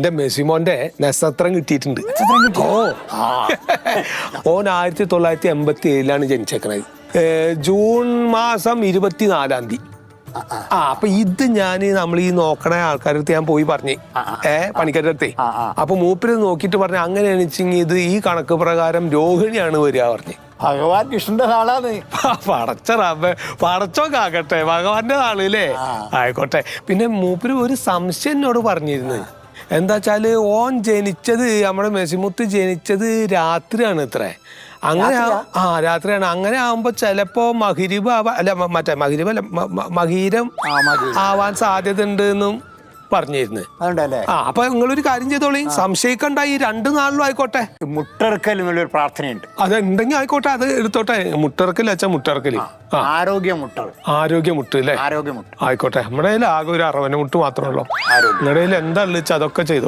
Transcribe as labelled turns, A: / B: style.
A: എന്റെ മെസ്സിമോന്റെ നക്ഷത്രം കിട്ടിയിട്ടുണ്ട്. ഓ ഓൻ 1987 ജനിച്ചേക്കണത്. ജൂൺ മാസം 24 അപ്പൊ ഇത് നമ്മൾ ഈ നോക്കണ ആൾക്കാരുടെ അടുത്ത് ഞാൻ പോയി പറഞ്ഞേ, പണിക്കാരുടെ അടുത്തേ. അപ്പൊ മൂപ്പര് നോക്കിട്ട് പറഞ്ഞ അങ്ങനെയാണെന്ന് വെച്ചെങ്കിൽ ഇത് ഈ കണക്ക് പ്രകാരം രോഹിണിയാണ് വരിക പറഞ്ഞേ.
B: ഭഗവാൻ കൃഷ്ണന്റെ നാളാണ്.
A: പടച്ചോ കാക്കട്ടെ, ഭഗവാന്റെ നാളല്ലേ, ആയിക്കോട്ടെ. പിന്നെ മൂപ്പര് ഒരു സംശയം എന്നോട് പറഞ്ഞിരുന്നു. എന്താ വെച്ചാല് ഓൻ ജനിച്ചത്, നമ്മുടെ മെസ്സിമുത്ത് ജനിച്ചത് രാത്രിയാണ് ഇത്രേ. അങ്ങനെ രാത്രിയാണ്. അങ്ങനെ ആവുമ്പോ ചിലപ്പോ മഗ്‌രിബ് അല്ല മറ്റേ മഗ്‌രിബ് അല്ല മഹീരം ആവാൻ സാധ്യത ഉണ്ട് എന്നും പറഞ്ഞിരുന്നു. അപ്പൊ നിങ്ങളൊരു കാര്യം ചെയ്തോളി, സംശയിക്കണ്ട, ഈ 2 നാളിലും ആയിക്കോട്ടെ.
B: മുട്ടറക്കൽ എന്നുള്ളൊരു പ്രാർത്ഥനയുണ്ട്,
A: അതുണ്ടെങ്കിൽ ആയിക്കോട്ടെ, അത് എടുത്തോട്ടെ. മുട്ടറക്കൽ വെച്ചാ മുട്ടറക്കല് ആരോഗ്യമുട്ട് അല്ലേ?
B: ആരോഗ്യമുട്ട്
A: ആയിക്കോട്ടെ. നമ്മുടെ കയ്യിൽ ആകെ ഒരു അറവന മുട്ട് മാത്രമല്ലോ. നിങ്ങളുടെ കയ്യിൽ എന്താ ഉള്ളത് അതൊക്കെ ചെയ്തോളൂ.